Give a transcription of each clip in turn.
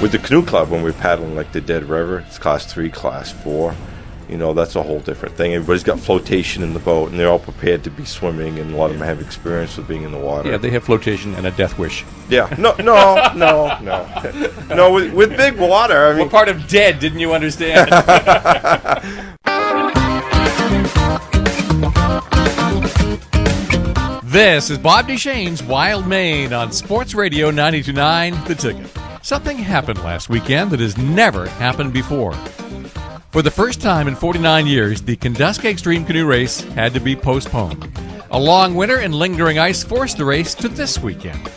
with the canoe club, when we're paddling like the Dead River, it's class 3, class 4. That's a whole different thing. Everybody's got flotation in the boat, and they're all prepared to be swimming, and a lot of them have experience with being in the water. Yeah, they have flotation and a death wish. Yeah. No. No, with big water, I mean... What part of dead didn't you understand? This is Bob Duchesne's Wild Maine on Sports Radio 92.9 The Ticket. Something happened last weekend that has never happened before. For the first time in 49 years, the Kenduskeag Stream Canoe Race had to be postponed. A long winter and lingering ice forced the race to this weekend.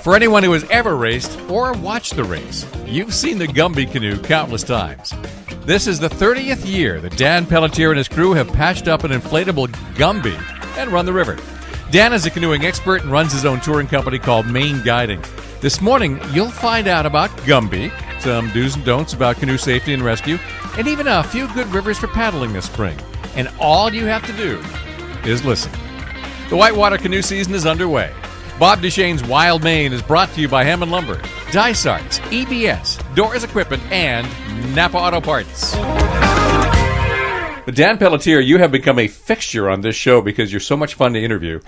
For anyone who has ever raced or watched the race, you've seen the Gumby canoe countless times. This is the 30th year that Dan Pelletier and his crew have patched up an inflatable Gumby and run the river. Dan is a canoeing expert and runs his own touring company called Maine Guiding. This morning, you'll find out about Gumby, some do's and don'ts about canoe safety and rescue, and even a few good rivers for paddling this spring. And all you have to do is listen. The whitewater canoe season is underway. Bob Duchesne's Wild Maine is brought to you by Hammond Lumber, Dysarts, EBS, Doors Equipment, and Napa Auto Parts. But Dan Pelletier, you have become a fixture on this show because you're so much fun to interview.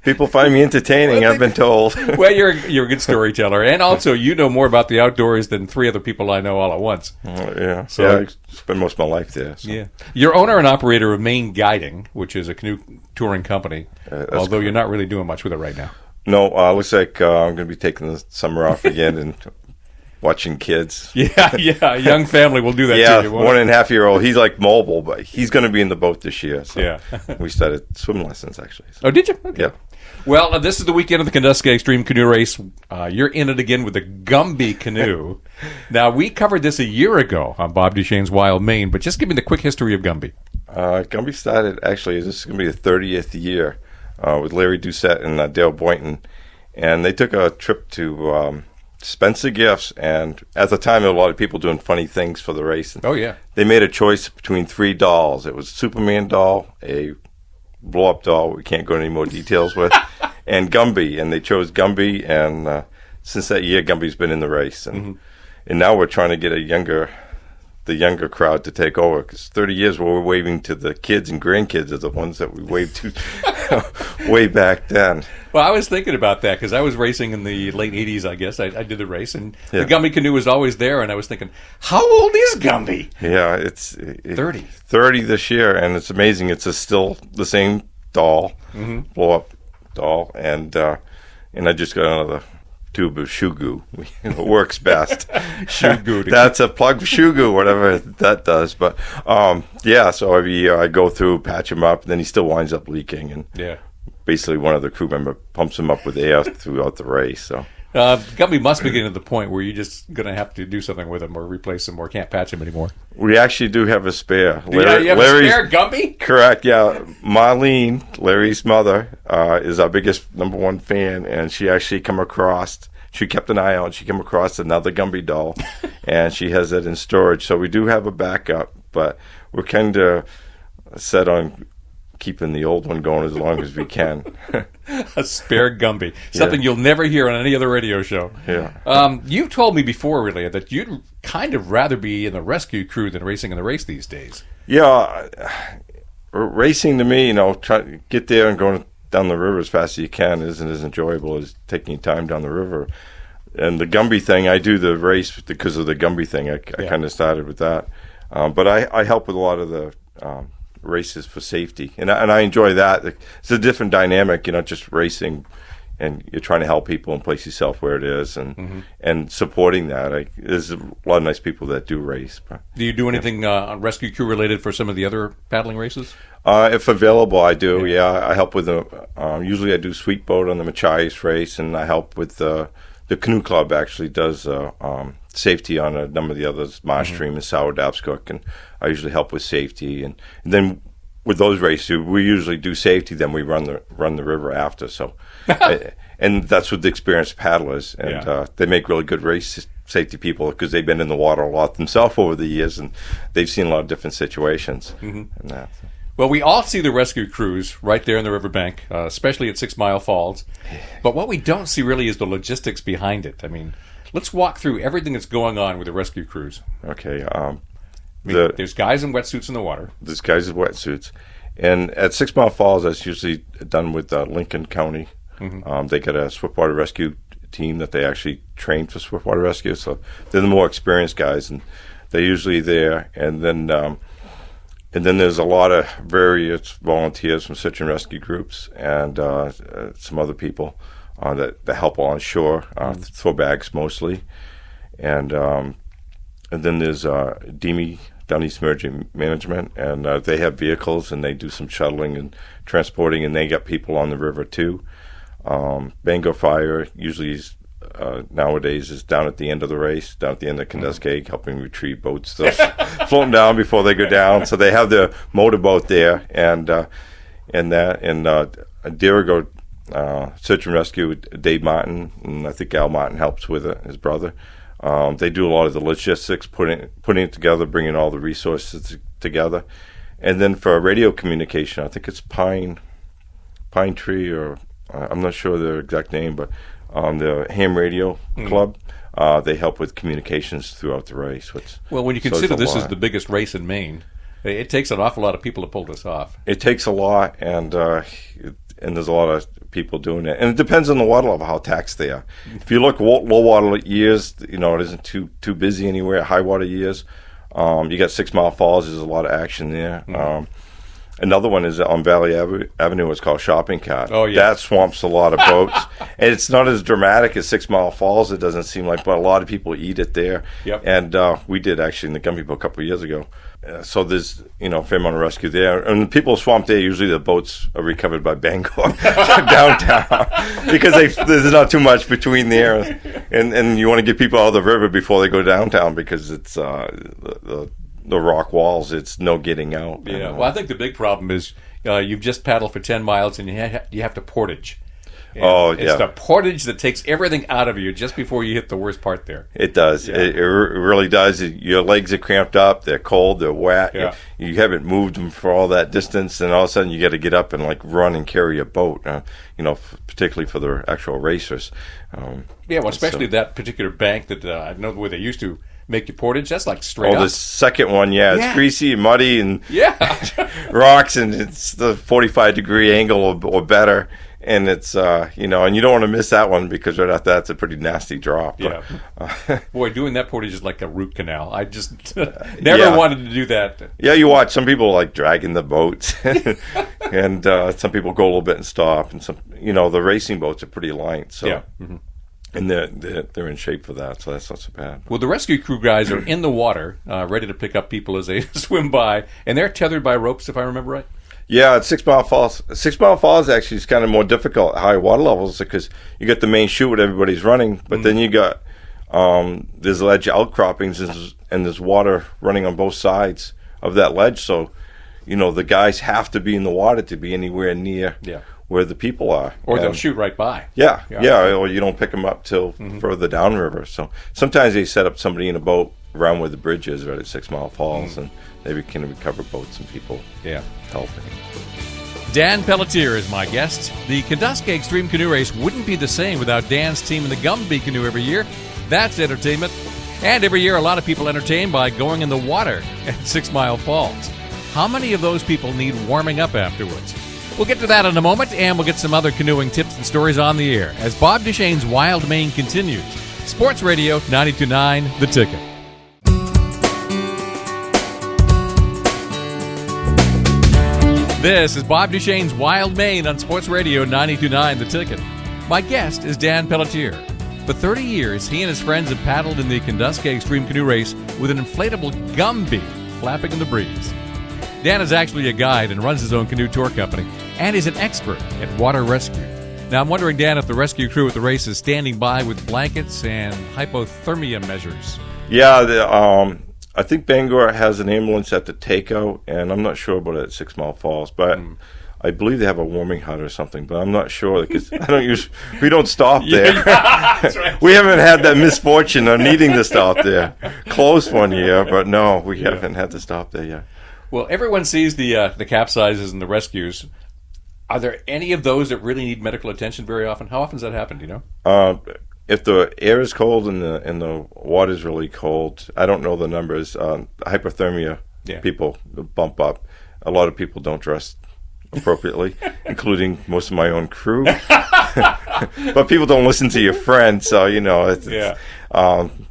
People find me entertaining, I've been told. Well, you're a good storyteller, and also you know more about the outdoors than 3 other people I know all at once. Yeah, so I spend most of my life there. So. Yeah, you're owner and operator of Maine Guiding, which is a canoe touring company. Although you're not really doing much with it right now. No, looks like I'm going to be taking the summer off again and watching kids. Yeah, a young family will do that to you. 1.5-year-old. He's like mobile, but he's going to be in the boat this year. So yeah. We started swim lessons, actually. So. Oh, did you? Okay. Yeah. Well, this is the weekend of the Kenduskeag Stream Canoe Race. You're in it again with the Gumby canoe. Now, we covered this a year ago on Bob Duchesne's Wild Maine, but just give me the quick history of Gumby. Gumby started, actually, this is going to be the 30th year with Larry Doucette and Dale Boynton. And they took a trip to... Spencer Gifts, and at the time there were a lot of people doing funny things for the race. Oh, yeah. They made a choice between 3 dolls. It was a Superman doll, a blow-up doll we can't go into any more details with, and Gumby. And they chose Gumby, and since that year, Gumby's been in the race. And now we're trying to get the younger crowd to take over, because 30 years where we're waving to the kids and grandkids are the ones that we waved to way back then. Well, I was thinking about that because I was racing in the late 80s, I guess. I did the race, and the Gumby canoe was always there, and I was thinking, how old is Gumby? Yeah, it's 30. 30 this year, and it's amazing. It's still the same doll, blow-up doll, and I just got another tube of shoe goo. It works best. Shoe goo. That's a plug for shoe goo, whatever that does. But so every year I go through, patch him up, and then he still winds up leaking. And basically one of the crew member pumps him up with air throughout the race. So Gumby must be getting to the point where you're just going to have to do something with him or replace him or can't patch him anymore. We actually do have a spare. You have a spare Gumby? Correct, yeah. Marlene, Larry's mother, is our biggest number one fan, and she actually she kept an eye on, she came across another Gumby doll, and she has it in storage. So we do have a backup, but we're kind of set on keeping the old one going as long as we can. A spare Gumby. Something you'll never hear on any other radio show. Yeah. You've told me before, really, that you'd kind of rather be in the rescue crew than racing in the race these days. Yeah. Racing to me, trying to get there and going down the river as fast as you can isn't as enjoyable as taking time down the river. And the Gumby thing, I do the race because of the Gumby thing. I kind of started with that. But I help with a lot of the... races for safety, and I enjoy that. It's a different dynamic, just racing, and you're trying to help people and place yourself where it is, and supporting that. There's a lot of nice people that do race. But, do you do anything rescue crew related for some of the other paddling races? If available, I do. Yeah, I help with usually I do sweet boat on the Machias race, and I help with the canoe club. Actually, does safety on a number of the others, Marsh Stream and Sourdapscook, and I usually help with safety. And then with those races, we usually do safety, then we run the river after. So, and that's with the experienced paddlers, and they make really good race safety people because they've been in the water a lot themselves over the years, and they've seen a lot of different situations. And that. Well, we all see the rescue crews right there in the riverbank, especially at 6 Mile Falls. But what we don't see really is the logistics behind it. I mean, Let's walk through everything that's going on with the rescue crews. Okay. There's guys in wetsuits in the water. There's guys in wetsuits. And at 6 Mile Falls, that's usually done with Lincoln County. They got a swiftwater rescue team that they actually train for swiftwater rescue, so they're the more experienced guys, and they're usually there. And then there's a lot of various volunteers from search and rescue groups and some other people that help on shore, throw bags mostly. And then there's DEME, Down East Emergency Management, and they have vehicles, and they do some shuttling and transporting, and they got people on the river too. Bangor Fire usually is, nowadays is down at the end of the race, down at the end of Kenduskeag, helping retrieve boats that floating down before they go down. So they have their motorboat there, and Dirigo Search and Rescue with Dave Martin, and I think Al Martin helps with it, his brother. They do a lot of the logistics, putting it together, bringing all the resources together. And then for radio communication, I think it's Pine Tree, or I'm not sure their exact name, but the Ham Radio Club, they help with communications throughout the race. Well, when you consider this is the biggest race in Maine, it takes an awful lot of people to pull this off. It takes a lot, and there's a lot of people doing it. And it depends on the water level, how taxed they are. If you look low water years, it isn't too busy anywhere. High water years, you got 6 Mile Falls. There's a lot of action there. Another one is on Valley Avenue. It's called Shopping Cart. Oh, yeah. That swamps a lot of boats. And it's not as dramatic as 6 Mile Falls, it doesn't seem like, but a lot of people eat it there. Yep. And we did actually in the Gumby boat a couple of years ago. So there's, a fair amount of rescue there. And when people swamp there, usually the boats are recovered by Bangor downtown because there's not too much between there. And you want to get people out of the river before they go downtown because it's the rock walls, it's no getting out. Yeah, well, I think the big problem is you've just paddled for 10 miles and you have to portage. And it's the portage that takes everything out of you just before you hit the worst part there. It does. Yeah. It really does. Your legs are cramped up. They're cold. They're wet. Yeah. You haven't moved them for all that distance, and all of a sudden you got to get up and run and carry a boat. Particularly for the actual racers. Especially that particular bank that I know where they used to make you portage. That's like straight up. The second one, it's greasy and muddy and rocks, and it's the 45-degree angle or better. And it's, and you don't want to miss that one because right after that's a pretty nasty drop. Yeah. Boy, doing that portage is like a root canal. I just never wanted to do that. Yeah, you watch some people dragging the boats, and some people go a little bit and stop, and some, the racing boats are pretty light. So. Yeah. Mm-hmm. And they're in shape for that, so that's not so bad. Well, the rescue crew guys are in the water, ready to pick up people as they swim by, and they're tethered by ropes, if I remember right. Yeah, at 6 Mile Falls. 6 Mile Falls actually is kind of more difficult at high water levels because you got the main chute where everybody's running, but then you got there's ledge outcroppings and there's water running on both sides of that ledge, so the guys have to be in the water to be anywhere near where the people are. Or they'll shoot right by. Yeah, or you don't pick them up till further downriver. So sometimes they set up somebody in a boat around where the bridge is right at 6 Mile Falls, and they can recover boats and people helping. Dan Pelletier is my guest. The Kenduskeag Stream Canoe Race wouldn't be the same without Dan's team in the Gumby canoe every year. That's entertainment. And every year a lot of people entertain by going in the water at 6 Mile Falls. How many of those people need warming up afterwards? We'll get to that in a moment, and we'll get some other canoeing tips and stories on the air as Bob Duchesne's Wild Maine continues. Sports Radio 92.9 The Ticket. This is Bob Duchesne's Wild Maine on Sports Radio 92.9 The Ticket. My guest is Dan Pelletier. For 30 years, he and his friends have paddled in the Kenduskeag Stream Canoe Race with an inflatable Gumby flapping in the breeze. Dan is actually a guide and runs his own canoe tour company, and is an expert at water rescue. Now, I'm wondering, Dan, if the rescue crew at the race is standing by with blankets and hypothermia measures. Yeah, I think Bangor has an ambulance at the takeout, and I'm not sure about it at 6 Mile Falls, but I believe they have a warming hut or something, but I'm not sure because we don't stop there. That's right. We haven't had that misfortune of needing to stop there. Close one year, but no, we haven't had to stop there yet. Well, everyone sees the capsizes and the rescues. Are there any of those that really need medical attention very often? How often does that happen, do you know? if the air is cold and the water is really cold, I don't know the numbers. Hypothermia people bump up. A lot of people don't dress appropriately, including most of my own crew. But people don't listen to your friends, so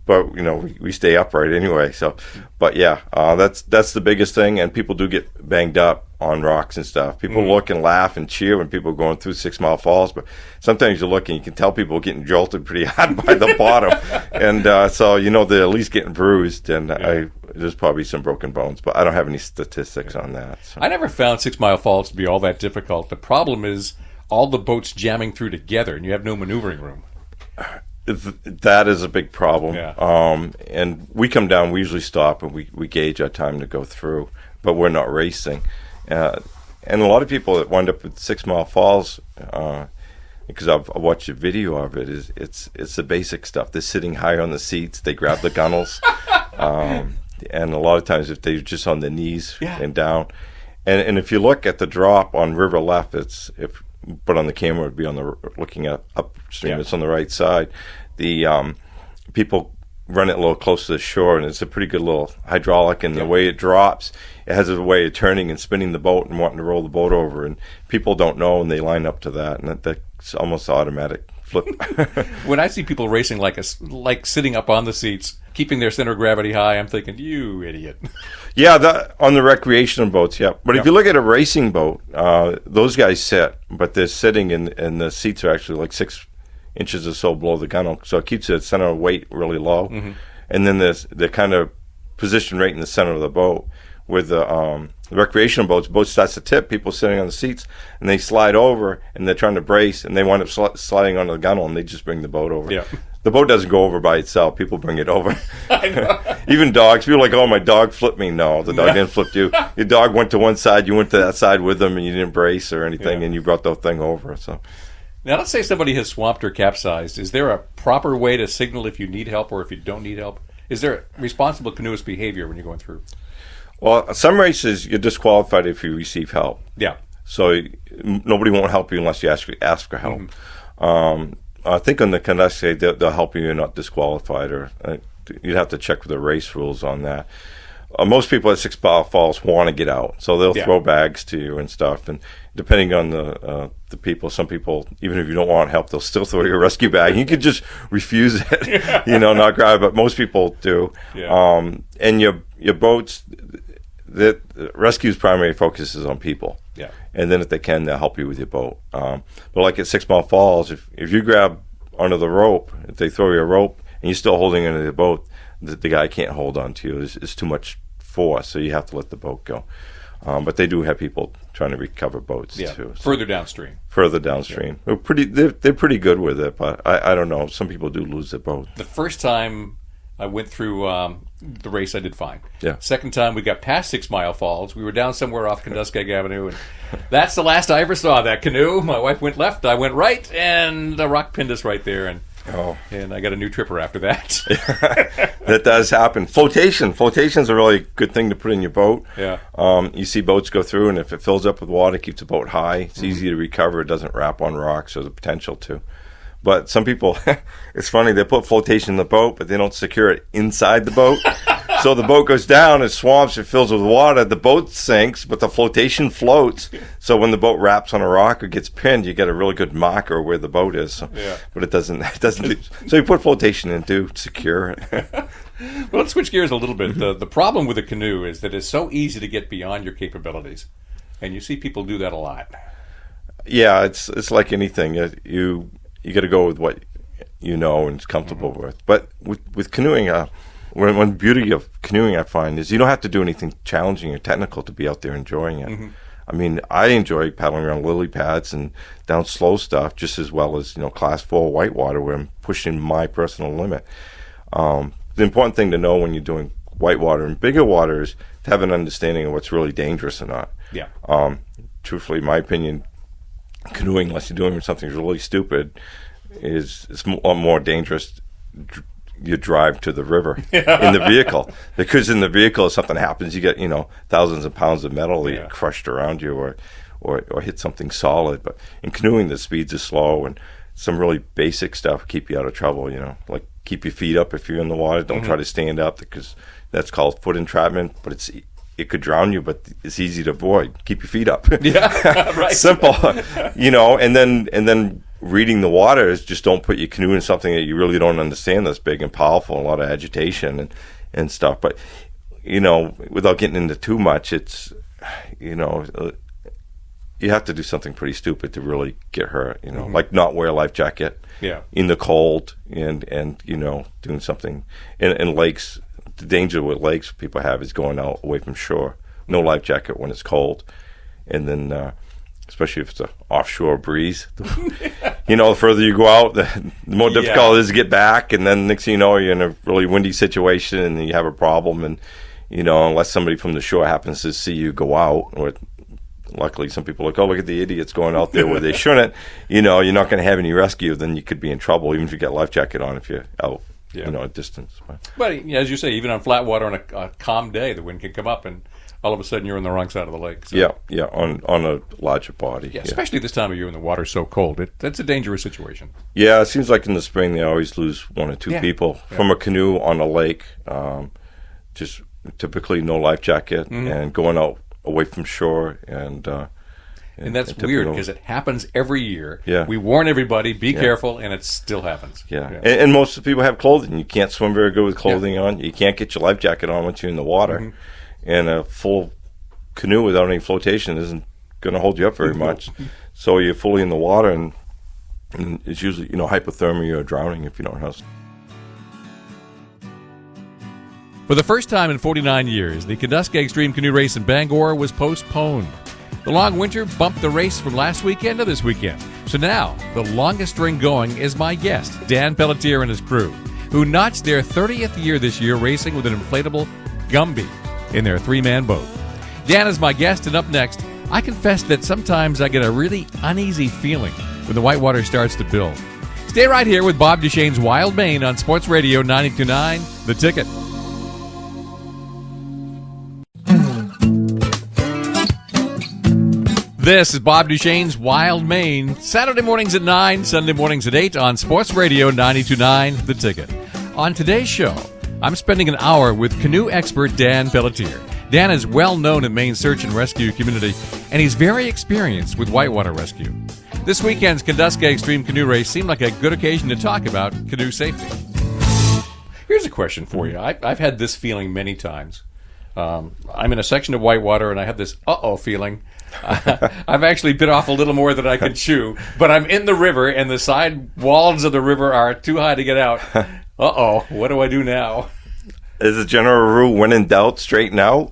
but we stay upright anyway. So, but that's the biggest thing, and people do get banged up on rocks and stuff. People look and laugh and cheer when people are going through 6 Mile Falls, but sometimes you look and you can tell people are getting jolted pretty hard by the bottom, and so they're at least getting bruised, and there's probably some broken bones, but I don't have any statistics on that. So. I never found 6 Mile Falls to be all that difficult. The problem is all the boats jamming through together, and you have no maneuvering room. That is a big problem. Yeah. And we come down, we usually stop, and we gauge our time to go through, but we're not racing. And a lot of people that wind up at 6 Mile Falls, because I've watched a video of it, it's the basic stuff. They're sitting high on the seats, they grab the gunnels, and a lot of times if they're just on their knees and down. And if you look at the drop on River Left, but on the camera, it would be looking at upstream. Yeah. It's on the right side. The people run it a little close to the shore, and it's a pretty good little hydraulic. And the way it drops, it has a way of turning and spinning the boat and wanting to roll the boat over. And people don't know, and they line up to that, and that's almost automatic flip. When I see people racing like sitting up on the seats, keeping their center of gravity high, I'm thinking, you idiot. Yeah, on the recreational boats, yeah. But if you look at a racing boat, those guys sit, but they're sitting, and the seats are actually like 6 inches or so below the gunnel, so it keeps the center of weight really low. Mm-hmm. And then they're kind of positioned right in the center of the boat. With the recreational boats starts to tip, people sitting on the seats, and they slide over, and they're trying to brace, and they wind up sliding onto the gunnel, and they just bring the boat over. Yeah. The boat doesn't go over by itself. People bring it over. I know. Even dogs. People are like, oh, my dog flipped me. No, the dog didn't flip you. Your dog went to one side, you went to that side with them, and you didn't brace or anything, and you brought the thing over. So, now, let's say somebody has swamped or capsized. Is there a proper way to signal if you need help or if you don't need help? Is there responsible canoeist behavior when you're going through? Well, some races, you're disqualified if you receive help. Yeah. So nobody won't help you unless you ask for help. Mm-hmm. I think on the Kenduskeag, they'll help you. You're not disqualified, or you'd have to check with the race rules on that. Most people at 6 Mile Falls want to get out, so they'll throw bags to you and stuff. And depending on the people, some people, even if you don't want help, they'll still throw you a rescue bag. You could just refuse it, not grab it. But most people do. Yeah. And your boats, the rescue's primary focus is on people. Yeah. And then if they can, they'll help you with your boat. But like at 6 Mile Falls, if you grab onto the rope, if they throw you a rope and you're still holding onto the boat, the guy can't hold on to you. It's too much force, so you have to let the boat go. But they do have people trying to recover boats too. So. Further downstream. Yeah. They're pretty good with it, but I don't know. Some people do lose their boat. The first time I went through the race, I did fine. Yeah. Second time, we got past 6 Mile Falls. We were down somewhere off Kenduskeag Avenue, and that's the last I ever saw that canoe. My wife went left, I went right, and the rock pinned us right there, and I got a new tripper after that. That does happen. Flotation's a really good thing to put in your boat. Yeah. You see boats go through, and if it fills up with water, it keeps the boat high. It's easy to recover. It doesn't wrap on rocks. There's a potential to. But some people, it's funny, they put flotation in the boat, but they don't secure it inside the boat. So the boat goes down, it swamps, it fills with water, the boat sinks, but the flotation floats. So when the boat wraps on a rock or gets pinned, you get a really good marker where the boat is. So, but it doesn't. So you put flotation in to secure it. Well, let's switch gears a little bit. The problem with a canoe is that it's so easy to get beyond your capabilities. And you see people do that a lot. Yeah, it's like anything. You got to go with what you know and is comfortable with. But with canoeing, one beauty of canoeing I find is you don't have to do anything challenging or technical to be out there enjoying it. Mm-hmm. I mean, I enjoy paddling around lily pads and down slow stuff just as well as class 4 whitewater where I'm pushing my personal limit. The important thing to know when you're doing whitewater and bigger water is to have an understanding of what's really dangerous or not. Yeah. Truthfully, in my opinion, canoeing, unless you're doing something really stupid, it's a lot more dangerous. You drive to the river in the vehicle, because in the vehicle, if something happens, you get thousands of pounds of metal that get crushed around you, or hit something solid. But in canoeing, the speeds are slow, and some really basic stuff keep you out of trouble, like keep your feet up if you're in the water. Don't try to stand up, because that's called foot entrapment, but it could drown you, but it's easy to avoid. Keep your feet up. Yeah, right. Simple, and then reading the water is just don't put your canoe in something that you really don't understand that's big and powerful and a lot of agitation and stuff. But, without getting into too much, it's, you have to do something pretty stupid to really get hurt, like not wear a life jacket in the cold and doing something in lakes. The danger with lakes people have is going out away from shore. No life jacket when it's cold. And then, especially if it's an offshore breeze, the further you go out, the more difficult it is to get back. And then next thing you know, you're in a really windy situation and you have a problem. And, unless somebody from the shore happens to see you go out, or luckily some people are like, oh, look at the idiots going out there where they shouldn't, you're not going to have any rescue. Then you could be in trouble, even if you get a life jacket on, if you're out. A distance. But as you say, even on flat water on a calm day, the wind can come up, and all of a sudden you're on the wrong side of the lake. So. Yeah, on a larger body. Yeah, especially this time of year when the water's so cold. That's a dangerous situation. Yeah, it seems like in the spring they always lose one or two people from a canoe on a lake. Just typically no life jacket and going out away from shore and that's weird because it happens every year. Yeah. We warn everybody, be careful, and it still happens. Yeah. And most of the people have clothing. You can't swim very good with clothing on. You can't get your life jacket on once you're in the water. And a full canoe without any flotation isn't going to hold you up very much. So you're fully in the water, and it's usually, hypothermia or drowning if you don't have. For the first time in 49 years, the Kenduskeag Stream Canoe Race in Bangor was postponed. The long winter bumped the race from last weekend to this weekend. So now, the longest string going is my guest, Dan Pelletier and his crew, who notched their 30th year this year racing with an inflatable Gumby in their 3-man boat. Dan is my guest, and up next, I confess that sometimes I get a really uneasy feeling when the whitewater starts to build. Stay right here with Bob Duchesne's Wild Maine on Sports Radio 92.9, The Ticket. This is Bob Duchesne's Wild Maine, Saturday mornings at 9, Sunday mornings at 8 on Sports Radio 92.9, The Ticket. On today's show, I'm spending an hour with canoe expert Dan Pelletier. Dan is well known in Maine's search and rescue community, and he's very experienced with whitewater rescue. This weekend's Kenduskeag Stream Canoe Race seemed like a good occasion to talk about canoe safety. Here's a question for you. I've had this feeling many times. I'm in a section of whitewater, and I have this uh-oh feeling. I've actually bit off a little more than I can chew, but I'm in the river, and the side walls of the river are too high to get out. Uh-oh, what do I do now? As a general rule, when in doubt, straighten out.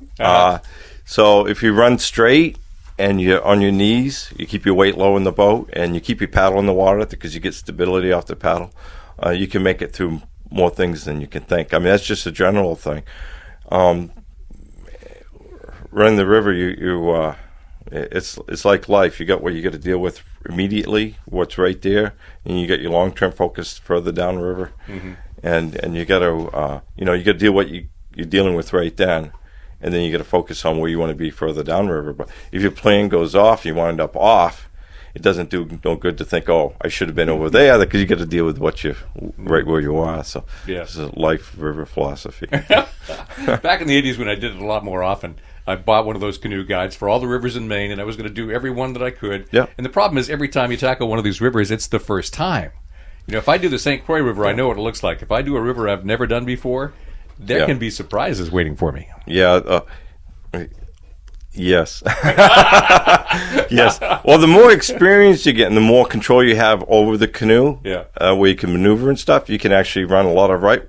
So if you run straight and you're on your knees, you keep your weight low in the boat, and you keep your paddle in the water because you get stability off the paddle, you can make it through more things than you can think. I mean, that's just a general thing. Running the river, it's like life. You got what you got to deal with immediately, what's right there, and you got your long-term focus further down the river, and you got to you got to deal with what you're dealing with right then, and then you got to focus on where you want to be further down the river. But if your plane goes off, you wind up off. It doesn't do no good to think, oh, I should have been over there, because you got to deal with what you right where you are. So this is a life river philosophy. Back in the 80s, when I did it a lot more often, I bought one of those canoe guides for all the rivers in Maine, and I was going to do every one that I could. Yeah. And the problem is, every time you tackle one of these rivers, it's the first time. If I do the St. Croix River, I know what it looks like. If I do a river I've never done before, there can be surprises waiting for me. Yeah. Yes. Yes. Well, the more experience you get and the more control you have over the canoe, where you can maneuver and stuff, you can actually run a lot of I'm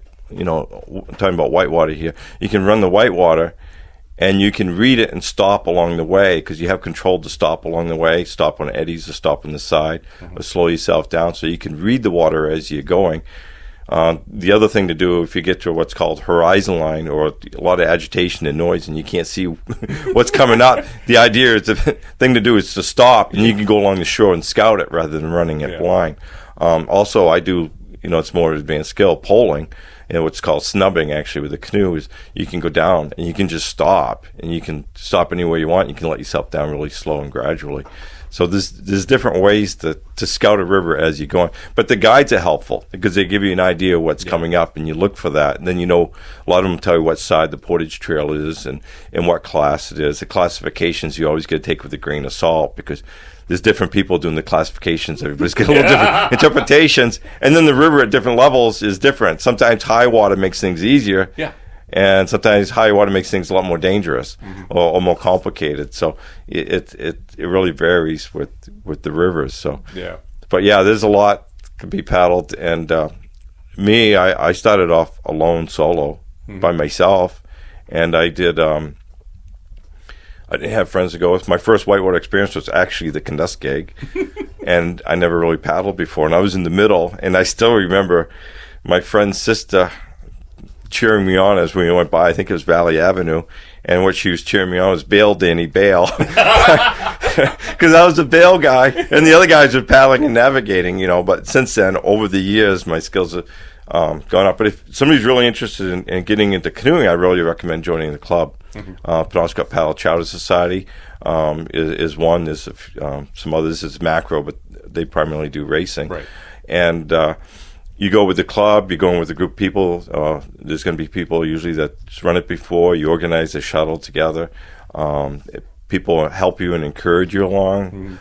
talking about whitewater here. You can run the whitewater, and you can read it and stop along the way, because you have control to stop along the way, stop on eddies or stop on the side, or slow yourself down, so you can read the water as you're going. The other thing to do, if you get to what's called horizon line, or a lot of agitation and noise, and you can't see what's coming up, the idea is, the thing to do is to stop, and you can go along the shore and scout it rather than running it blind. Also, I do, it's more advanced skill, poling. What's called snubbing, actually, with the canoe, is you can go down and you can just stop, and you can stop anywhere you want. You can let yourself down really slow and gradually. So there's different ways to scout a river as you're going. But the guides are helpful because they give you an idea of what's coming up, and you look for that. And then, a lot of them tell you what side the portage trail is and what class it is. The classifications you always got to take with a grain of salt because there's different people doing the classifications. Everybody's got a little different interpretations. And then the river at different levels is different. Sometimes high water makes things easier. Yeah. And sometimes high water makes things a lot more dangerous or more complicated. So it really varies with the rivers. So but there's a lot can be paddled. And me, I started off alone, solo, by myself, and I did. I didn't have friends to go with. My first whitewater experience was actually the Kenduskeag, and I never really paddled before. And I was in the middle, and I still remember my friend's sister cheering me on as we went by. I think it was Valley Avenue, and what she was cheering me on was "Bail, Danny, bail," because I was a bail guy, and the other guys were paddling and navigating. But since then, over the years, my skills have gone up. But if somebody's really interested in getting into canoeing, I really recommend joining the club. Penobscot Paddle Charter Society is one. There's some others. It's macro, but they primarily do racing. Right. And you go with the club, you're going with a group of people. There's going to be people usually that's run it before. You organize a shuttle together. People help you and encourage you along.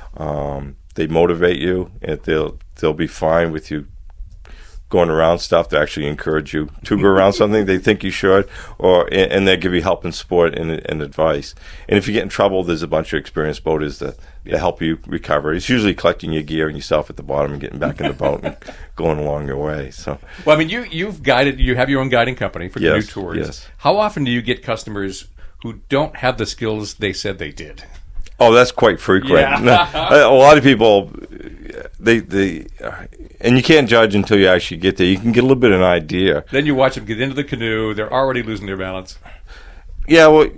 They motivate you, and they'll be fine with you going around stuff. To actually encourage you to go around something they think you should, and they give you help and support and advice. And if you get in trouble, there's a bunch of experienced boaters that help you recover. It's usually collecting your gear and yourself at the bottom and getting back in the boat and going along your way. So, well, I mean, you've guided. You have your own guiding company for canoe tours. Yes. How often do you get customers who don't have the skills they said they did? Oh, that's quite frequent. Yeah. A lot of people, they and you can't judge until you actually get there. You can get a little bit of an idea. Then you watch them get into the canoe. They're already losing their balance. Yeah, well,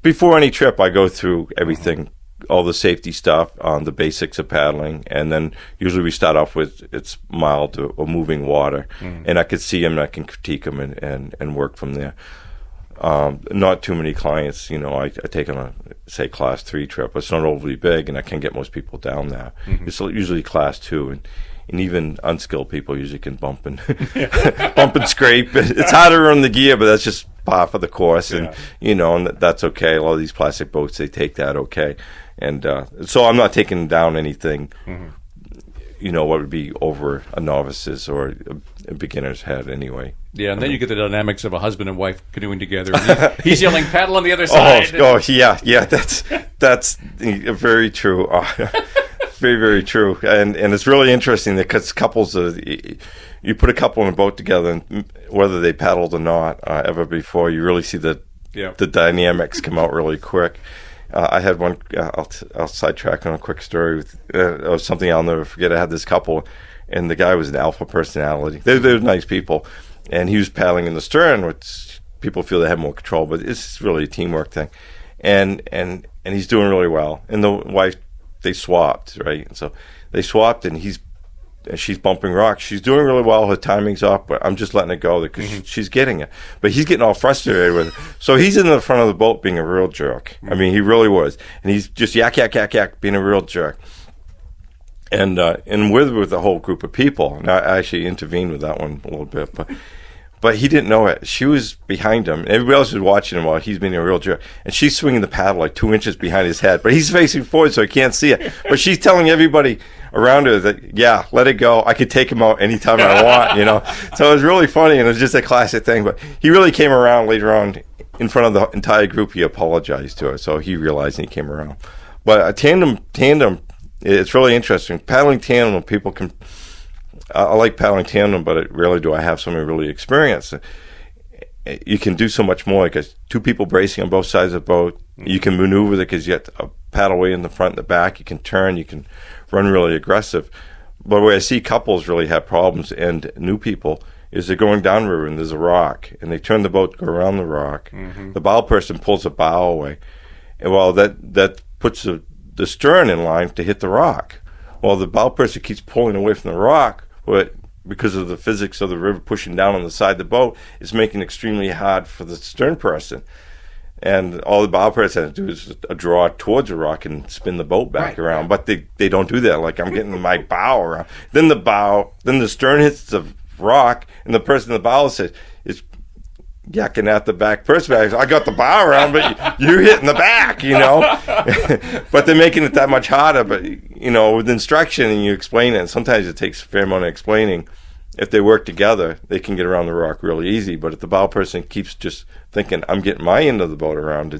before any trip, I go through everything, all the safety stuff, the basics of paddling, and then usually we start off with it's mild or moving water, and I could see them, and I can critique them and work from there. Not too many clients, I take on a, say, class 3 trip. It's not overly big, and I can get most people down there. It's usually class 2, and even unskilled people usually can bump and bump and scrape. It's harder on the gear, but that's just part of the course, and and that's okay. A lot of these plastic boats, they take that okay, and so I'm not taking down anything. What would be over a novice's or a beginner's head anyway. Yeah, and then you get the dynamics of a husband and wife canoeing together. And he's yelling, "Paddle on the other side." Yeah. That's very true. Very, very true. And it's really interesting because couples, you put a couple in a boat together, and whether they paddled or not ever before, you really see the dynamics come out really quick. I had one. I'll sidetrack on a quick story with something I'll never forget. I had this couple, and the guy was an alpha personality. They're nice people, and he was paddling in the stern, which people feel they have more control, but it's really a teamwork thing. And he's doing really well. And the wife, they swapped, right? And so they swapped, and she's bumping rocks. She's doing really well. Her timing's off, but I'm just letting it go because she's getting it. But he's getting all frustrated with it. So he's in the front of the boat being a real jerk. I mean, he really was. And he's just yak, being a real jerk. And we're with a whole group of people. And I actually intervened with that one a little bit. But he didn't know it. She was behind him. Everybody else was watching him while he's being a real jerk. And she's swinging the paddle like 2 inches behind his head. But he's facing forward, so he can't see it. But she's telling everybody around her that, let it go. I could take him out anytime I want, So it was really funny, and it was just a classic thing. But he really came around later on in front of the entire group. He apologized to her, so he realized and he came around. But a tandem, it's really interesting. Paddling tandem, people can... I like paddling tandem, but rarely do I have somebody really experienced. You can do so much more because two people bracing on both sides of the boat. You can maneuver it because you have a paddle way in the front and the back. You can turn. You can run really aggressive. But where I see couples really have problems and new people is they're going downriver and there's a rock, and they turn the boat to go around the rock. The bow person pulls the bow away, and that puts the stern in line to hit the rock. Well, the bow person keeps pulling away from the rock, but because of the physics of the river pushing down on the side of the boat, it's making it extremely hard for the stern person. And all the bow person has to do is draw towards a rock and spin the boat back around. But they don't do that. Like, I'm getting my bow around. Then the stern hits the rock, and the person in the bow is yakking at the back person. I got the bow around, but you're hitting the back, But they're making it that much harder. But, with instruction and you explain it, and sometimes it takes a fair amount of explaining. If they work together, they can get around the rock really easy. But if the bow person keeps just thinking, I'm getting my end of the boat around,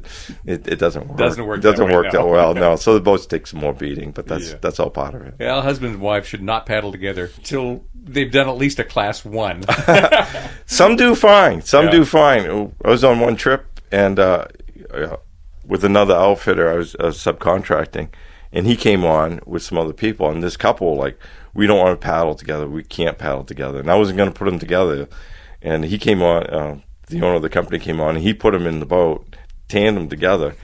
it doesn't work. It doesn't work that well, no. So the boats take some more beating, but that's all part of it. Well, husband and wife should not paddle together until they've done at least a class 1. Some do fine. Do fine. I was on one trip, and with another outfitter, I was subcontracting, and he came on with some other people, and this couple, we don't want to paddle together. We can't paddle together. And I wasn't going to put them together. And he came on, the owner of the company came on, and he put them in the boat, tandem together,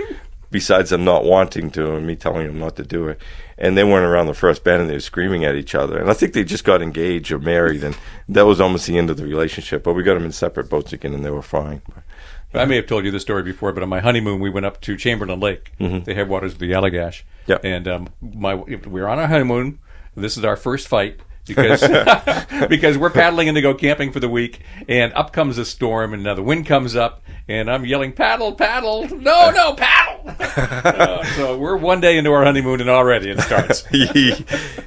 besides them not wanting to and me telling them not to do it. And they went around the first bend, and they were screaming at each other. And I think they just got engaged or married, and that was almost the end of the relationship. But we got them in separate boats again, and they were fine. I may have told you this story before, but on my honeymoon, we went up to Chamberlain Lake, the headwaters of the Allagash. Yep. And we were on our honeymoon. This is our first fight because because we're paddling in to go camping for the week, and up comes a storm, and now the wind comes up, and I'm yelling, paddle, paddle, no, paddle. So we're one day into our honeymoon, and already it starts.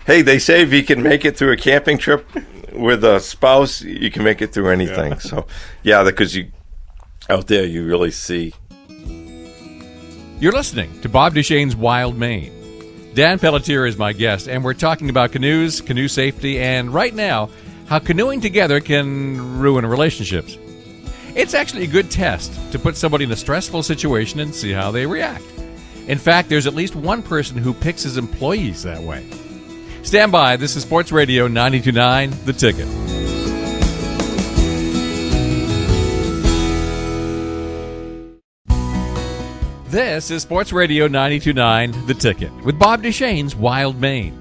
Hey, they say if you can make it through a camping trip with a spouse, you can make it through anything. Yeah. So, because out there you really see. You're listening to Bob Duchesne's Wild Maine. Dan Pelletier is my guest, and we're talking about canoes, canoe safety, and right now, how canoeing together can ruin relationships. It's actually a good test to put somebody in a stressful situation and see how they react. In fact, there's at least one person who picks his employees that way. Stand by. This is Sports Radio 92.9, The Ticket. This is Sports Radio 92.9, The Ticket, with Bob Duchesne's Wild Maine.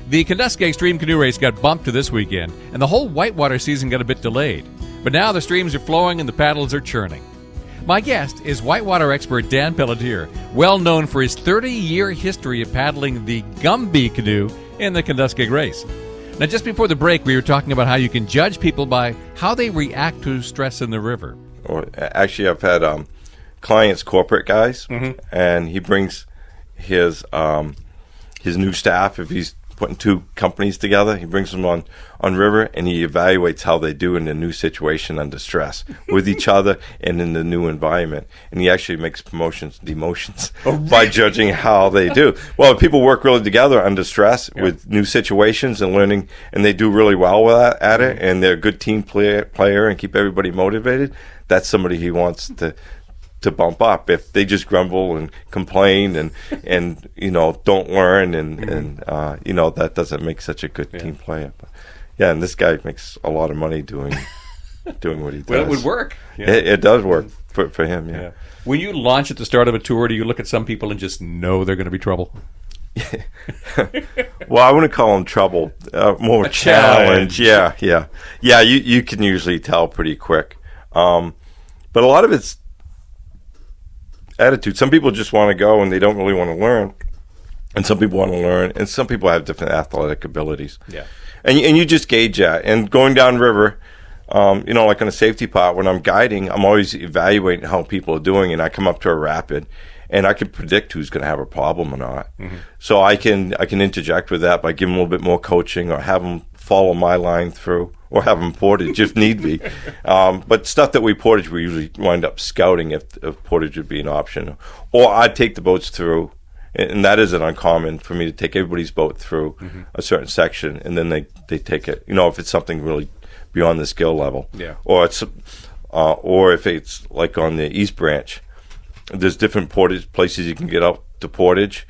The Kenduskeag Stream Canoe Race got bumped to this weekend, and the whole whitewater season got a bit delayed. But now the streams are flowing and the paddles are churning. My guest is whitewater expert Dan Pelletier, well known for his 30-year history of paddling the Gumby canoe in the Kenduskeag Race. Now, just before the break, we were talking about how you can judge people by how they react to stress in the river. Actually, I've had clients, corporate guys, and he brings his new staff. If he's putting two companies together, he brings them on river, and he evaluates how they do in the new situation under stress with each other and in the new environment. And he actually makes promotions, demotions by judging how they do. Well, if people work really together under stress with new situations and learning, and they do really well with at it, and they're a good team player and keep everybody motivated, that's somebody he wants to bump up. If they just grumble and complain and don't learn and that doesn't make such a good team player. But, and this guy makes a lot of money doing what he does. Well, it would work. It does work for him. Yeah. When you launch at the start of a tour, do you look at some people and just know they're going to be trouble? Well, I wouldn't call them trouble. More a challenge. Yeah. You can usually tell pretty quick. But a lot of it's attitude. Some people just want to go and they don't really want to learn, and some people want to learn, and some people have different athletic abilities. Yeah, and you just gauge that. And going down river, like on a safety pot, when I'm guiding, I'm always evaluating how people are doing, and I come up to a rapid, and I can predict who's going to have a problem or not. So I can interject with that by giving them a little bit more coaching, or have them follow my line through, or have them portage if need be. But stuff that we portage, we usually wind up scouting if portage would be an option. Or I'd take the boats through, and that isn't uncommon for me to take everybody's boat through a certain section, and then they take it. If it's something really beyond the skill level. Yeah. Or if it's like on the East Branch, there's different portage places you can get up to portage,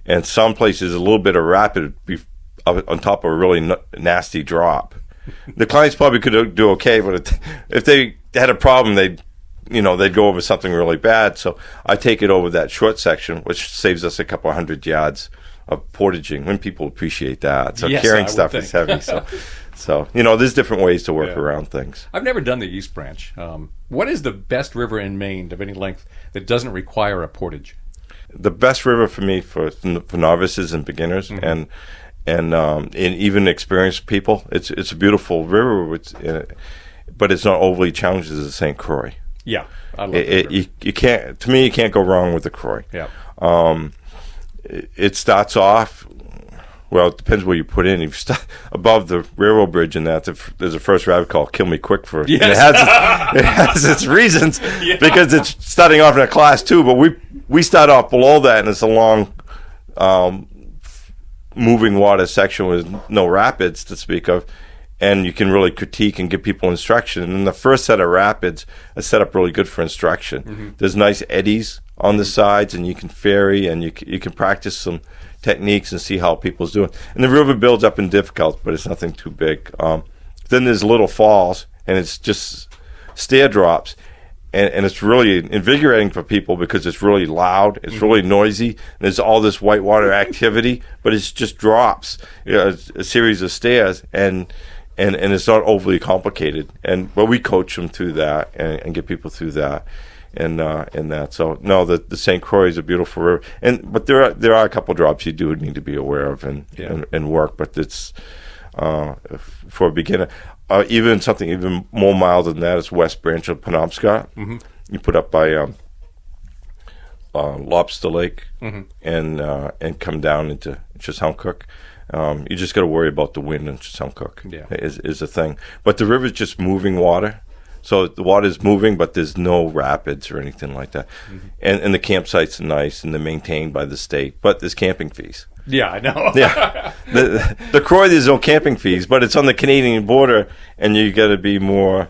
and some places a little bit of rapid on top of a really nasty drop. The clients probably could do okay, but if they had a problem, they'd go over something really bad. So I take it over that short section, which saves us a couple 100 yards of portaging, when people appreciate that. So carrying stuff is heavy. So, there's different ways to work around things. I've never done the East Branch. What is the best river in Maine of any length that doesn't require a portage? The best river for me for novices and beginners and even experienced people, it's a beautiful river, but it's not overly challenging as the St. Croix. Yeah, I love it. You can't. To me, you can't go wrong with the Croix. Yeah. It starts off. Well, it depends where you put in. If you start above the railroad bridge, and there's a first rabbit called "Kill Me Quick" for. Yes. It has its reasons because it's starting off in a class 2, but we start off below that, and it's a long, moving water section with no rapids to speak of. And you can really critique and give people instruction. And the first set of rapids are set up really good for instruction. Mm-hmm. There's nice eddies on the sides, and you can ferry, and you can practice some techniques and see how people's doing. And the river builds up in difficult, but it's nothing too big. Then there's little falls, and it's just stair drops. And it's really invigorating for people because it's really loud, it's really noisy, and there's all this whitewater activity, but it's just drops, a series of stairs, and it's not overly complicated. But we coach them through that and get people through that, and that. So no, the St. Croix is a beautiful river, but there are a couple drops you do need to be aware of and work. But it's for a beginner. Even something even more mild than that is West Branch of Penobscot. Mm-hmm. You put up by Lobster Lake and come down into Chesapeake. You just got to worry about the wind in Chesapeake. Is a thing. But the river's just moving water. So the water's moving, but there's no rapids or anything like that. Mm-hmm. And the campsites are nice, and they're maintained by the state. But there's camping fees. Yeah, I know. Yeah, the Croix, there's no camping fees, but it's on the Canadian border, and you got to be more.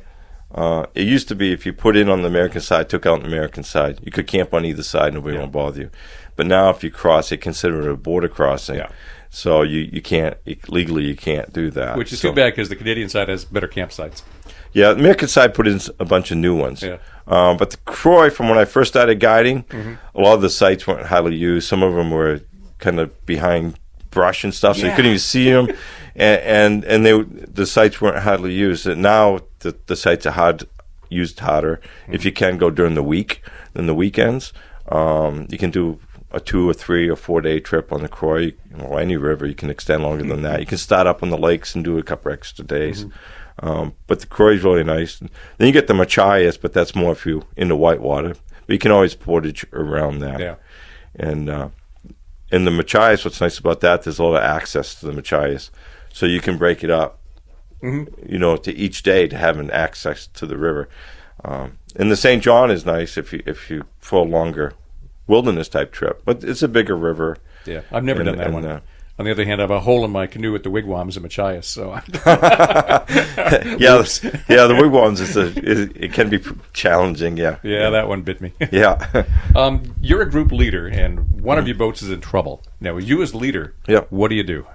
It used to be if you put in on the American side, took out on the American side, you could camp on either side, nobody won't bother you. But now, if you cross, they consider it a border crossing. Yeah. So you can't legally you can't do that. Which is too bad because the Canadian side has better campsites. Yeah, the American side put in a bunch of new ones. Yeah. But the Croix, from when I first started guiding, a lot of the sites weren't highly used. Some of them were kind of behind brush and stuff, so you couldn't even see them, and the sites weren't hardly used. And now the sites are used harder. If you can go during the week, than the weekends, you can do a 2 or 3 or 4 day trip on the Croix, or any river. You can extend longer than that. You can start up on the lakes and do a couple extra days. But the Croix is really nice. And then you get the Machias, but that's more if you're into whitewater. But you can always portage around that. Yeah. And the Machias, what's nice about that, there's a lot of access to the Machias. So you can break it up, to each day to have an access to the river. And the St. John is nice if you for a longer wilderness type trip. But it's a bigger river. Yeah, I've never done that one. On the other hand, I have a hole in my canoe at the Wigwams in Machias, so the Wigwams it can be challenging. Yeah, that one bit me. Yeah. You're a group leader, and one of your boats is in trouble. Now, you as leader, what do you do?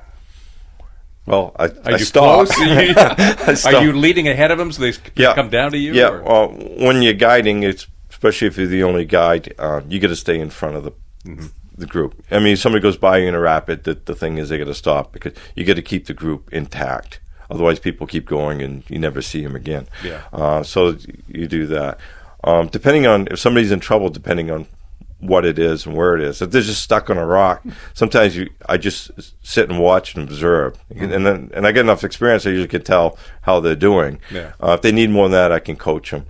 Well, I stop. Are you leading ahead of them so they come down to you? Yeah. Well, when you're guiding, especially if you're the only guide, you got to stay in front of the group. I mean, if somebody goes by you in a rapid, the thing is they got to stop because you got to keep the group intact. Otherwise, people keep going and you never see them again. Yeah. So you do that. Depending on if somebody's in trouble, depending on what it is and where it is. If they're just stuck on a rock, sometimes I just sit and watch and observe, and I get enough experience. I usually can tell how they're doing. Yeah. If they need more than that, I can coach them.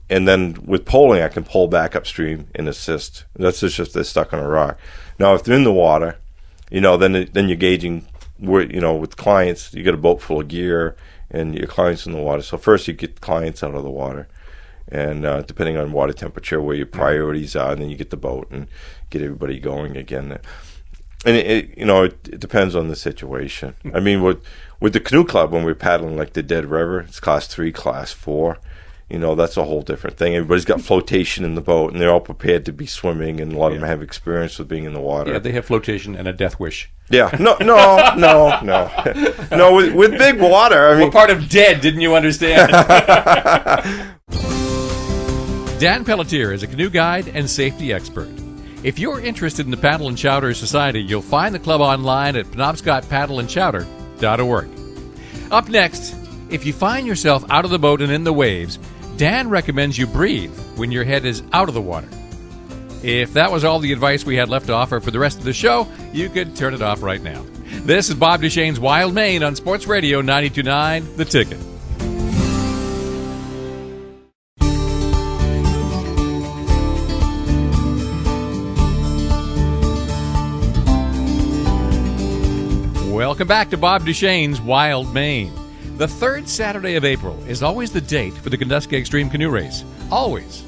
And then with poling, I can pole back upstream and assist. That's just if they're stuck on a rock. Now, if they're in the water, then you're gauging where, with clients, you get a boat full of gear and your clients in the water. So first you get clients out of the water. And depending on water temperature, where your priorities are, and then you get the boat and get everybody going again. And it depends on the situation. I mean, with the canoe club, when we're paddling like the Dead River, it's class 3, class 4. That's a whole different thing. Everybody's got flotation in the boat, and they're all prepared to be swimming, and a lot of them have experience with being in the water. Yeah, they have flotation and a death wish. Yeah, no. With big water, I mean... What part of dead didn't you understand? Dan Pelletier is a canoe guide and safety expert. If you're interested in the Paddle and Chowder Society, you'll find the club online at penobscotpaddleandchowder.org. Up next, if you find yourself out of the boat and in the waves, Dan recommends you breathe when your head is out of the water. If that was all the advice we had left to offer for the rest of the show, you could turn it off right now. This is Bob Duchesne's Wild Maine on Sports Radio 92.9 The Ticket. Welcome back to Bob Duchesne's Wild Maine. The third Saturday of April is always the date for the Kenduskeag Stream Canoe Race. Always.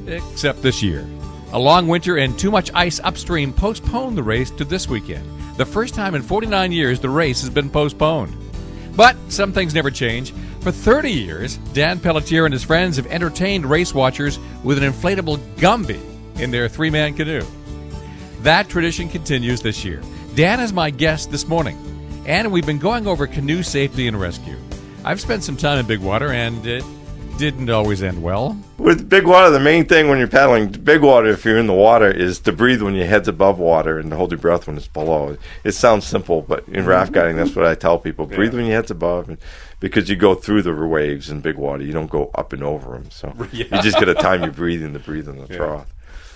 Except this year. A long winter and too much ice upstream postponed the race to this weekend. The first time in 49 years the race has been postponed. But some things never change. For 30 years, Dan Pelletier and his friends have entertained race watchers with an inflatable Gumby in their three-man canoe. That tradition continues this year. Dan is my guest this morning, and we've been going over canoe safety and rescue. I've spent some time in big water, and it didn't always end well. With big water, the main thing when you're paddling big water, if you're in the water, is to breathe when your head's above water and to hold your breath when it's below. It sounds simple, but in raft guiding, that's what I tell people. Breathe when your head's above, because you go through the waves in big water. You don't go up and over them. So you just got to time your breathing to breathe in the trough.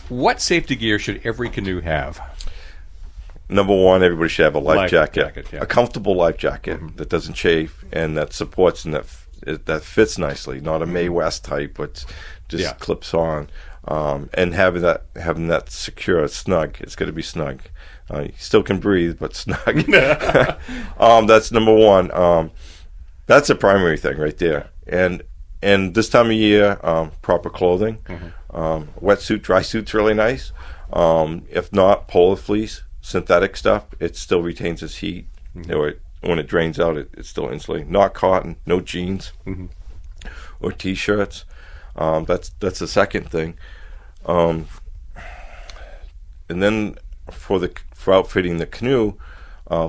What safety gear should every canoe have? Number one, everybody should have a life jacket. Yeah. A comfortable life jacket that doesn't chafe and that supports and that fits nicely. Not a Mae West type, but just clips on. And having that secure, snug. It's got to be snug. You still can breathe, but snug. That's number one. That's the primary thing right there. And this time of year, proper clothing. Wetsuit, dry suit's really nice. If not, polar fleece. Synthetic stuff, it still retains its heat. When it drains out, it's still insulated. Not cotton, no jeans or T-shirts. That's the second thing. And then for outfitting the canoe,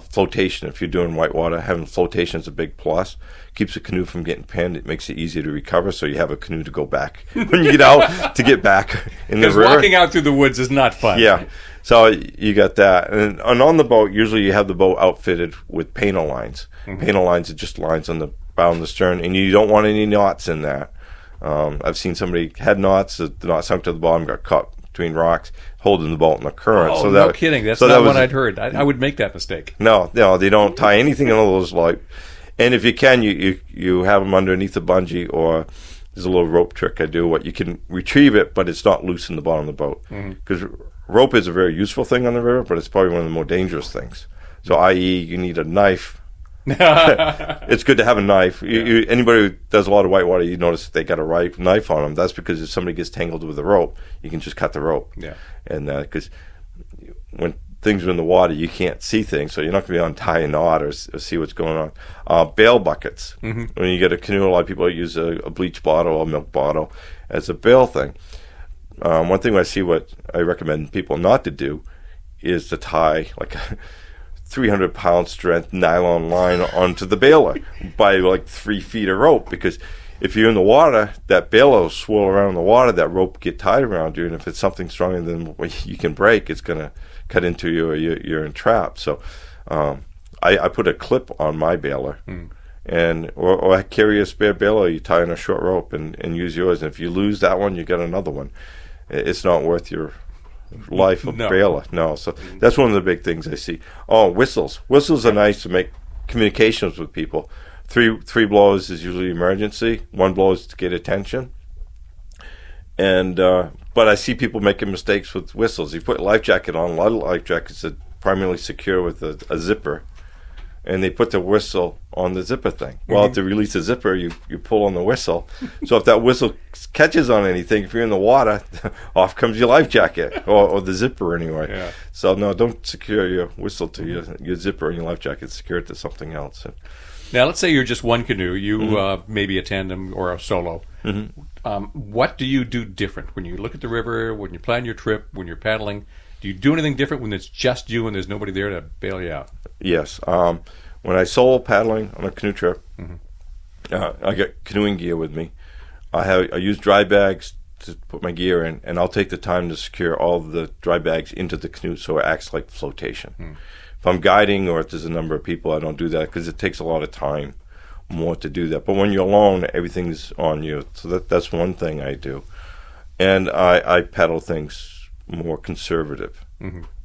flotation. If you're doing whitewater, having flotation is a big plus. Keeps the canoe from getting pinned. It makes it easier to recover, so you have a canoe to go back when you get out to get back in the river. Because walking out through the woods is not fun. Yeah. So you got that. And on the boat, usually you have the boat outfitted with painter lines. Painter lines are just lines on the bow and the stern, and you don't want any knots in that. I've seen somebody had knots, the knot sunk to the bottom, got caught between rocks, holding the boat in the current. Oh, so no kidding. That's not what I'd heard. I would make that mistake. No, they don't tie anything into those light. And if you can, you have them underneath the bungee, or there's a little rope trick I do. What you can retrieve it, but it's not loose in the bottom of the boat. Because rope is a very useful thing on the river, but it's probably one of the more dangerous things. So, i.e., you need a knife. It's good to have a knife. Anybody who does a lot of whitewater, you notice they got a knife on them. That's because if somebody gets tangled with the rope, you can just cut the rope. Yeah. And because when things are in the water, you can't see things, so you're not going to be untie a knot or see what's going on. Bail buckets. When you get a canoe, a lot of people use a bleach bottle or a milk bottle as a bail thing. One thing what I recommend people not to do is to tie like a 300-pound strength nylon line onto the baler by like 3 feet of rope, because if you're in the water, that baler will swirl around in the water, that rope get tied around you, and if it's something stronger than what you can break, it's going to cut into you or you're entrapped. So I put a clip on my baler, and or I carry a spare baler, you tie on a short rope and use yours, and if you lose that one, you get another one. It's not worth your life of baler. No, so that's one of the big things I see. Oh, whistles. Whistles are nice to make communications with people. Three blows is usually emergency. 1 blow is to get attention. And but I see people making mistakes with whistles. You put a life jacket on. A lot of life jackets are primarily secure with a zipper, and they put the whistle on the zipper thing. Well, to release the zipper, you pull on the whistle. So if that whistle catches on anything, if you're in the water, off comes your life jacket or the zipper anyway. Yeah. So no, don't secure your whistle to your zipper and your life jacket. Secure it to something else. Now, let's say you're just one canoe. You maybe a tandem or a solo. What do you do different when you look at the river, when you plan your trip, when you're paddling? Do you do anything different when it's just you and there's nobody there to bail you out? Yes. When I solo paddling on a canoe trip, I get canoeing gear with me. I use dry bags to put my gear in, and I'll take the time to secure all of the dry bags into the canoe so it acts like flotation. If I'm guiding or if there's a number of people, I don't do that because it takes a lot of time. more to do that. But when you're alone, everything's on you. So that's one thing I do. And I paddle things more conservative,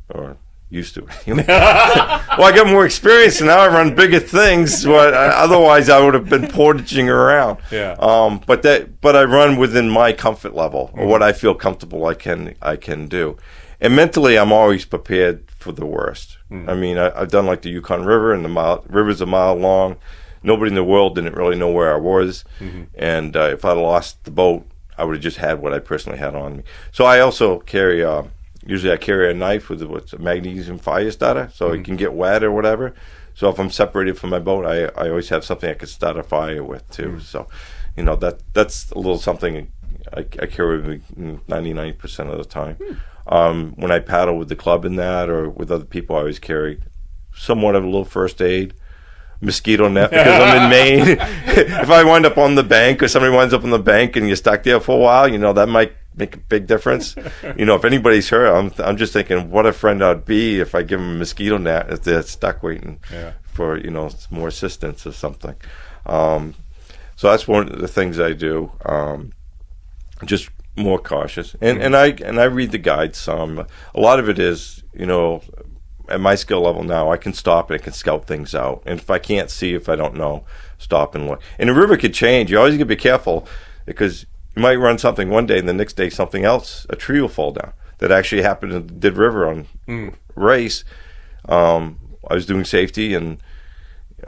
or used to. Well, I got more experience, and now I run bigger things. But otherwise, I would have been portaging around. Yeah. But I run within my comfort level, or what I feel comfortable I can do. And mentally, I'm always prepared for the worst. I mean, I've done like the Yukon River, and the river's a mile long. Nobody in the world didn't really know where I was. And if I lost the boat, I would have just had what I personally had on me. So I also carry, usually I carry a knife with what's a magnesium fire starter, so it can get wet or whatever. So if I'm separated from my boat, I always have something I could start a fire with too. So, that's a little something I carry with me 99% of the time. When I paddle with the club in that, or with other people, I always carry somewhat of a little first aid, mosquito net, because I'm in Maine. If I wind up on the bank, or somebody winds up on the bank and you're stuck there for a while, that might make a big difference. If anybody's hurt, I'm just thinking what a friend I'd be if I give them a mosquito net if they're stuck waiting for more assistance or something. So that's one of the things I do. Just more cautious, and I read the guides some. A lot of it is, at my skill level now, I can stop and I can scout things out. And if I can't see, if I don't know, stop and look. And the river could change. You always got to be careful, because you might run something one day and the next day something else, a tree will fall down. That actually happened in the Dead River on race. I was doing safety and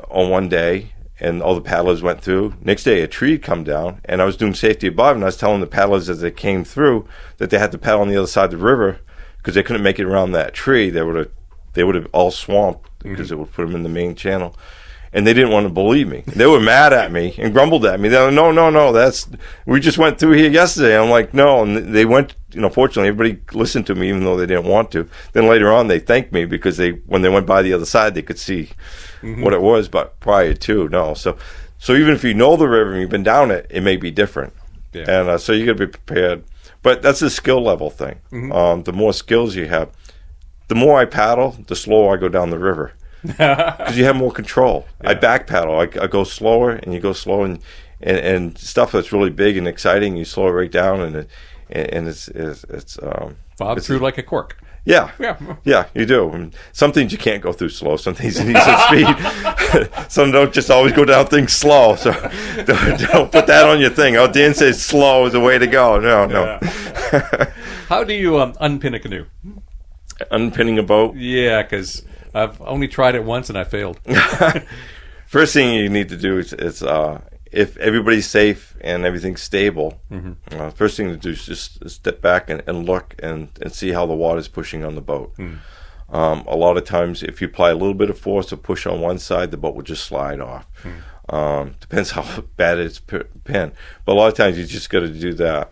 on one day, and all the paddlers went through. Next day, a tree had come down, and I was doing safety above, and I was telling the paddlers as they came through that they had to paddle on the other side of the river because they couldn't make it around that tree. They would have all swamped because it would put them in the main channel. And they didn't want to believe me. They were mad at me and grumbled at me. They were, no, we just went through here yesterday. I'm like, no. And they went, fortunately, everybody listened to me even though they didn't want to. Then later on, they thanked me because when they went by the other side, they could see what it was. But prior to, no. So even if you know the river and you've been down it, it may be different. Yeah. And so you got to be prepared. But that's a skill level thing. The more skills you have, the more I paddle, the slower I go down the river. Because you have more control. I back paddle. I go slower, and you go slow, and stuff that's really big and exciting, you slow it right down, and it's bob through like a cork. Yeah, you do. And some things you can't go through slow. Some things you need some speed. Some don't just always go down things slow. So don't put that on your thing. Oh, Dan says slow is the way to go. No. How do you unpin a canoe? Unpinning a boat? Yeah, because I've only tried it once and I failed. First thing you need to do is if everybody's safe and everything's stable, first thing to do is just step back and look and see how the water's pushing on the boat. A lot of times, if you apply a little bit of force or push on one side, the boat will just slide off. Depends how bad it's pinned. But a lot of times, you just got to do that.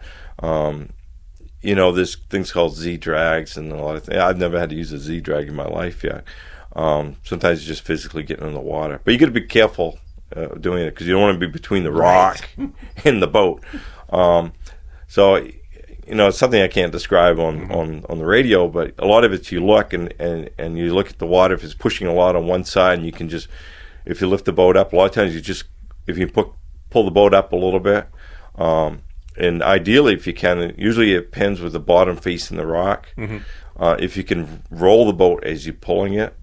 There's things called Z-drags and a lot of things. I've never had to use a Z-drag in my life yet. Sometimes it's just physically getting in the water. But you got to be careful doing it because you don't want to be between the rock and the boat. So, it's something I can't describe on the radio, but a lot of it's you look and you look at the water. If it's pushing a lot on one side, and you can just, if you lift the boat up, a lot of times if you pull the boat up a little bit, and ideally, if you can, usually it pins with the bottom facing the rock. If you can roll the boat as you're pulling it,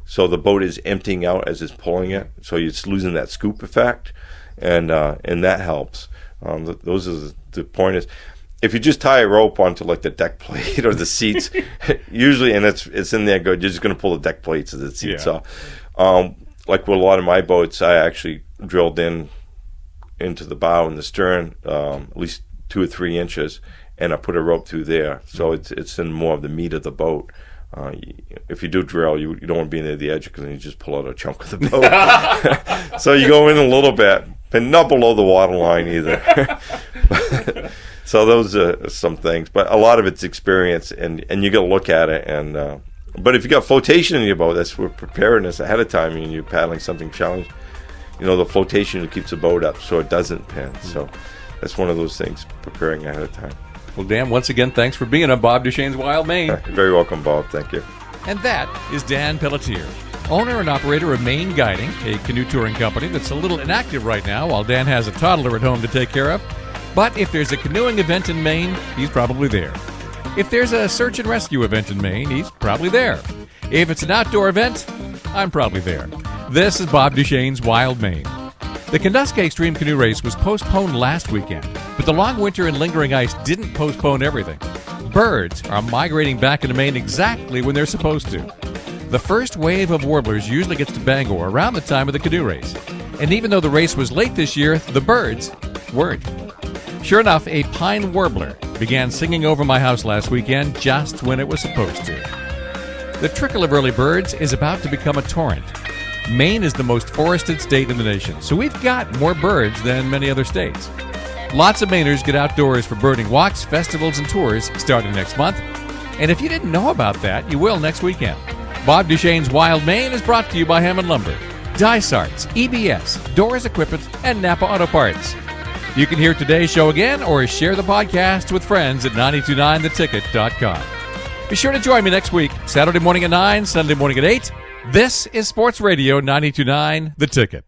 so the boat is emptying out as it's pulling it, so you're losing that scoop effect, and that helps. Those are the point is, if you just tie a rope onto like the deck plate or the seats, usually, and it's in there good, you're just going to pull the deck plates of the seats off. Like with a lot of my boats, I actually drilled into the bow and the stern at least 2 or 3 inches, and I put a rope through there, so it's in more of the meat of the boat. If you do drill, you don't want to be near the edge because then you just pull out a chunk of the boat. So you go in a little bit, but not below the water line either. So those are some things, but a lot of it's experience, and you got to look at it. And but if you got flotation in your boat, that's for preparedness ahead of time, and you're paddling something challenging. The flotation keeps the boat up so it doesn't pin. So that's one of those things, preparing ahead of time. Well, Dan, once again, thanks for being on Bob Duchesne's Wild Maine. You're very welcome, Bob. Thank you. And that is Dan Pelletier, owner and operator of Maine Guiding, a canoe touring company that's a little inactive right now while Dan has a toddler at home to take care of. But if there's a canoeing event in Maine, he's probably there. If there's a search and rescue event in Maine, he's probably there. If it's an outdoor event, I'm probably there. This is Bob Duchesne's Wild Maine. The Kenduskeag Stream Canoe Race was postponed last weekend, but the long winter and lingering ice didn't postpone everything. Birds are migrating back into Maine exactly when they're supposed to. The first wave of warblers usually gets to Bangor around the time of the canoe race. And even though the race was late this year, the birds weren't. Sure enough, a pine warbler began singing over my house last weekend just when it was supposed to. The trickle of early birds is about to become a torrent. Maine is the most forested state in the nation, so we've got more birds than many other states. Lots of Mainers get outdoors for birding walks, festivals, and tours starting next month. And if you didn't know about that, you will next weekend. Bob Duchesne's Wild Maine is brought to you by Hammond Lumber, Dysarts, EBS, Doors Equipment, and Napa Auto Parts. You can hear today's show again or share the podcast with friends at 929theticket.com. Be sure to join me next week, Saturday morning at 9, Sunday morning at 8. This is Sports Radio 929 The Ticket.